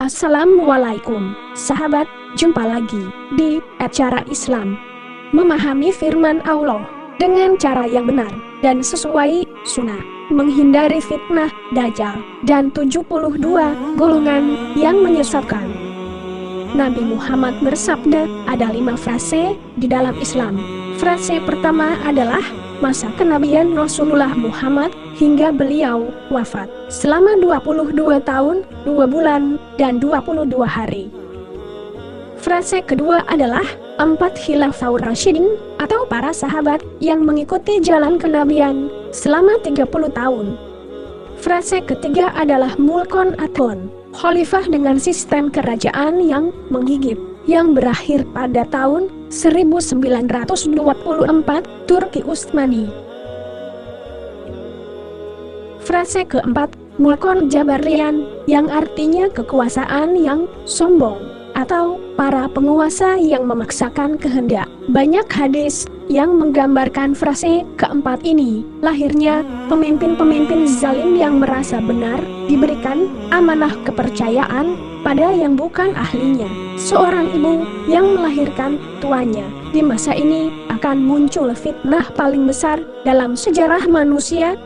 Assalamualaikum, sahabat, jumpa lagi di acara Islam Memahami Firman Allah dengan cara yang benar dan sesuai sunnah, menghindari fitnah, dajjal, dan 72 golongan yang menyesatkan. Nabi Muhammad bersabda, ada 5 frase di dalam Islam. Frase pertama adalah masa kenabian Rasulullah Muhammad hingga beliau wafat selama 22 tahun, 2 bulan, dan 22 hari. Frase kedua adalah 4 Khulafaur Rasyidin atau para sahabat yang mengikuti jalan kenabian selama 30 tahun. Frase ketiga adalah Mulkon Atlon, khalifah dengan sistem kerajaan yang menggigit, yang berakhir pada tahun 1924 Turki Utsmani. Frase keempat, Mulkon Jabarlian, yang artinya kekuasaan yang sombong, atau para penguasa yang memaksakan kehendak. Banyak hadis yang menggambarkan frase keempat ini. Lahirnya pemimpin-pemimpin zalim yang merasa benar diberikan amanah kepercayaan pada yang bukan ahlinya. Seorang ibu yang melahirkan tuannya. Di masa ini akan muncul fitnah paling besar dalam sejarah manusia.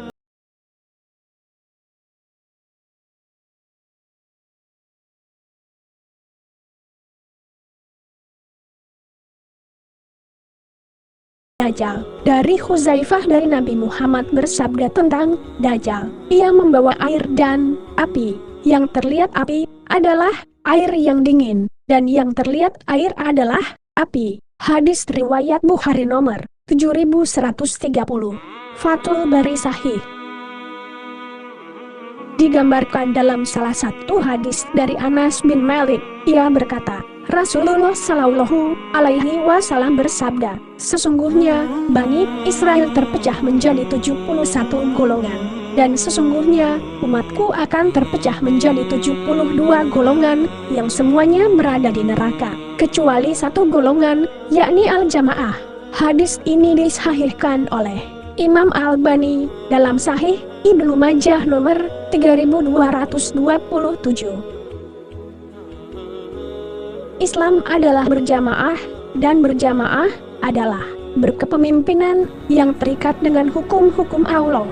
Dajjal. Dari Huzaifah dari Nabi Muhammad bersabda tentang Dajjal, ia membawa air dan api. Yang terlihat api adalah air yang dingin, dan yang terlihat air adalah api. Hadis riwayat Bukhari nomor 7130. Fathul Bari Sahih. Digambarkan dalam salah satu hadis dari Anas bin Malik, ia berkata, Rasulullah Shallallahu Alaihi Wasallam bersabda, sesungguhnya Bani Israel terpecah menjadi 71 golongan, dan sesungguhnya umatku akan terpecah menjadi 72 golongan yang semuanya berada di neraka, kecuali satu golongan, yakni Al-Jamaah. Hadis ini disahihkan oleh Imam Al-Albani dalam Sahih Ibnu Majah nomor 3227. Islam adalah berjamaah, dan berjamaah adalah berkepemimpinan yang terikat dengan hukum-hukum Allah.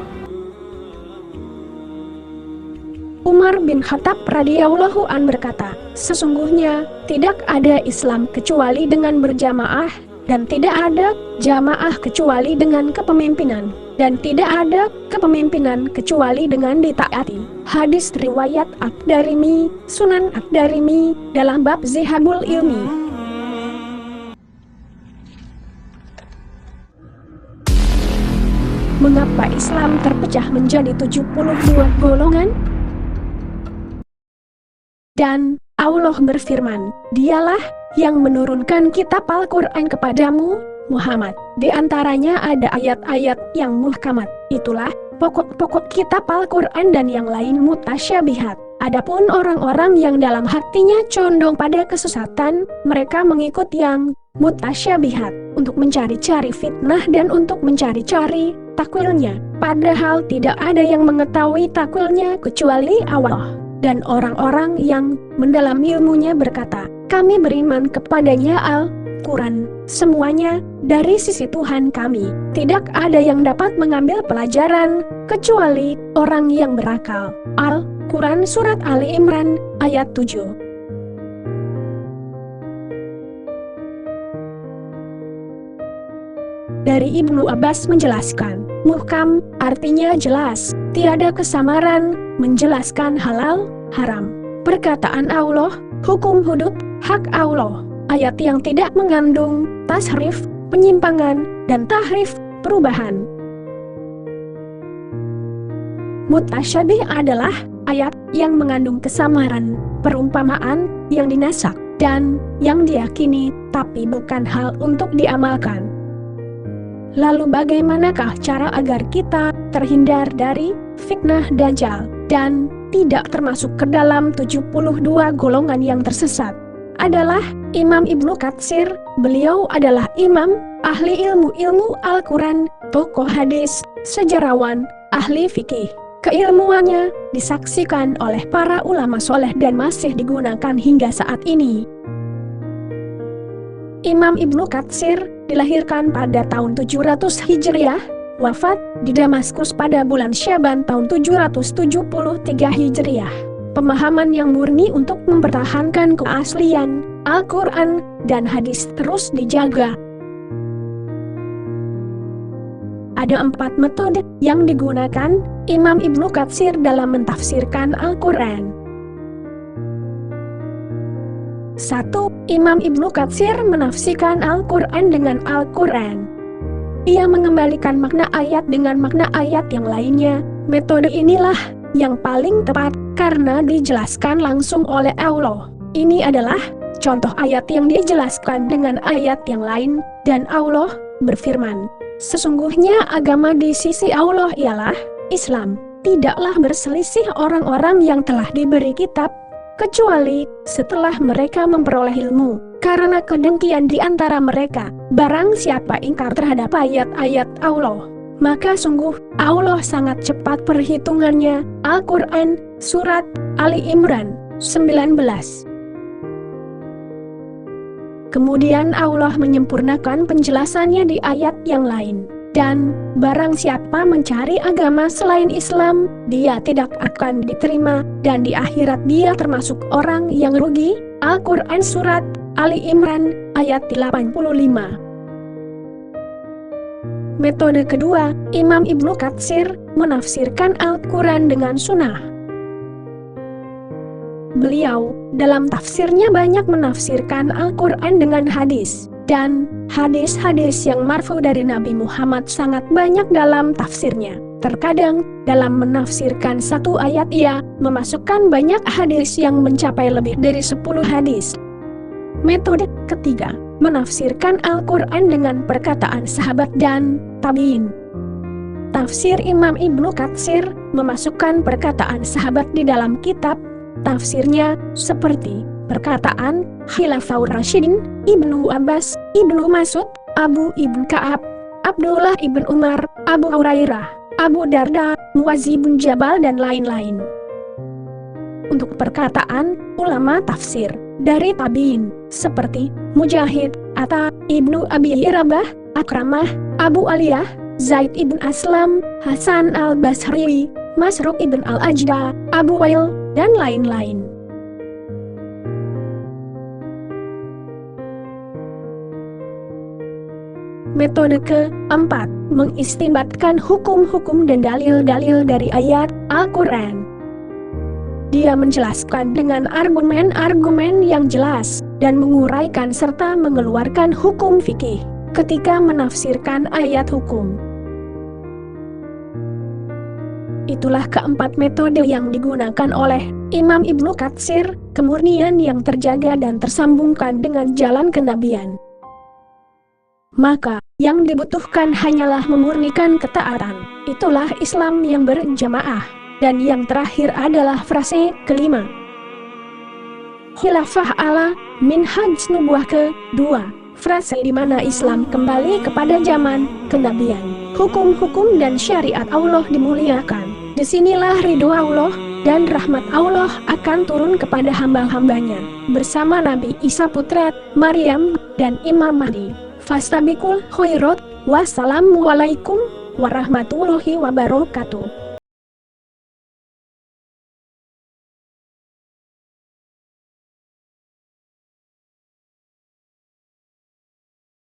Umar bin Khattab radhiyallahu an berkata, sesungguhnya tidak ada Islam kecuali dengan berjamaah, dan tidak ada jamaah kecuali dengan kepemimpinan, dan tidak ada kepemimpinan kecuali dengan ditaati. Hadis riwayat Ad-Darimi, Sunan Ad-Darimi, dalam bab Zihabul Ilmi. Mengapa Islam terpecah menjadi 72 golongan? Dan Allah berfirman, dialah yang menurunkan kitab Al-Quran kepadamu, Muhammad. Di antaranya ada ayat-ayat yang muhkamat, itulah pokok-pokok kitab Al-Quran, dan yang lain mutasyabihat. Adapun orang-orang yang dalam hatinya condong pada kesesatan, mereka mengikut yang mutasyabihat untuk mencari-cari fitnah dan untuk mencari-cari takwilnya. Padahal tidak ada yang mengetahui takwilnya kecuali Allah. Dan orang-orang yang mendalam ilmunya berkata, kami beriman kepadanya Al-Quran, semuanya dari sisi Tuhan kami. Tidak ada yang dapat mengambil pelajaran kecuali orang yang berakal. Al-Quran Surat Ali Imran ayat 7. Dari Ibnu Abbas menjelaskan, muhkam artinya jelas, tiada kesamaran, menjelaskan halal, haram. Perkataan Allah, hukum hudud, hak Allah. Ayat yang tidak mengandung tashrif, penyimpangan, dan tahrif, perubahan. Mutasyabih adalah ayat yang mengandung kesamaran, perumpamaan yang dinasak, dan yang diyakini, tapi bukan hal untuk diamalkan. Lalu bagaimanakah cara agar kita terhindar dari fitnah Dajjal dan tidak termasuk ke dalam 72 golongan yang tersesat? Adalah Imam Ibnu Katsir. Beliau adalah imam, ahli ilmu Al-Quran, tokoh hadis, sejarawan, ahli fikih. Keilmuannya disaksikan oleh para ulama soleh dan masih digunakan hingga saat ini. Imam Ibnu Katsir dilahirkan pada tahun 700 Hijriah, wafat di Damaskus pada bulan Syaban tahun 773 Hijriah. Pemahaman yang murni untuk mempertahankan keaslian Al-Quran dan hadis terus dijaga. Ada 4 metode yang digunakan Imam Ibnu Katsir dalam mentafsirkan Al-Quran. 1. Imam Ibnu Katsir menafsirkan Al-Quran dengan Al-Quran. Ia mengembalikan makna ayat dengan makna ayat yang lainnya. Metode inilah yang paling tepat karena dijelaskan langsung oleh Allah. Ini adalah contoh ayat yang dijelaskan dengan ayat yang lain, dan Allah berfirman, "Sesungguhnya agama di sisi Allah ialah Islam. Tidaklah berselisih orang-orang yang telah diberi kitab, kecuali setelah mereka memperoleh ilmu, karena kedengkian di antara mereka. Barang siapa ingkar terhadap ayat-ayat Allah, maka sungguh Allah sangat cepat perhitungannya." Al-Quran, Surat Ali Imran 19. Kemudian Allah menyempurnakan penjelasannya di ayat yang lain. Dan barang siapa mencari agama selain Islam, dia tidak akan diterima, dan di akhirat dia termasuk orang yang rugi. Al-Quran Surat Ali Imran ayat 85. Metode kedua, Imam Ibnu Katsir menafsirkan Al-Quran dengan sunnah. Beliau dalam tafsirnya banyak menafsirkan Al-Quran dengan hadis, dan hadis-hadis yang marfu dari Nabi Muhammad sangat banyak dalam tafsirnya. Terkadang dalam menafsirkan satu ayat ia memasukkan banyak hadis yang mencapai lebih dari 10 hadis. Metode ketiga, menafsirkan Al-Quran dengan perkataan sahabat dan tabi'in. Tafsir Imam Ibnu Katsir memasukkan perkataan sahabat di dalam kitab tafsirnya, seperti perkataan Khilafaur Rasyidin, Ibnu Abbas, Ibnu Mas'ud, Abu Ibn Ka'ab, Abdullah Ibn Umar, Abu Hurairah, Abu Darda, Mu'adz bin Jabal, dan lain-lain. Untuk perkataan ulama tafsir dari tabi'in, seperti Mujahid, Atta, Ibnu Abi Rabah, Akramah, Abu Aliyah, Zaid ibn Aslam, Hasan al-Basri, Masruq ibn al-Ajda, Abu Wail, dan lain-lain. Metode keempat, mengistinbatkan hukum-hukum dan dalil-dalil dari ayat Al-Quran. Dia menjelaskan dengan argumen-argumen yang jelas, dan menguraikan serta mengeluarkan hukum fikih ketika menafsirkan ayat hukum. Itulah keempat metode yang digunakan oleh Imam Ibnu Katsir, kemurnian yang terjaga dan tersambungkan dengan jalan kenabian. Maka, yang dibutuhkan hanyalah memurnikan ketaatan. Itulah Islam yang berjamaah. Dan yang terakhir adalah frase kelima, Khilafah ala Minhaj Nubuwah kedua, frase di mana Islam kembali kepada zaman kenabian. Hukum-hukum dan syariat Allah dimuliakan. Disinilah ridho Allah dan rahmat Allah akan turun kepada hamba-hambanya bersama Nabi Isa putra Maryam dan Imam Mahdi. Fastabiqul khairat. Wassalamualaikum warahmatullahi wabarakatuh.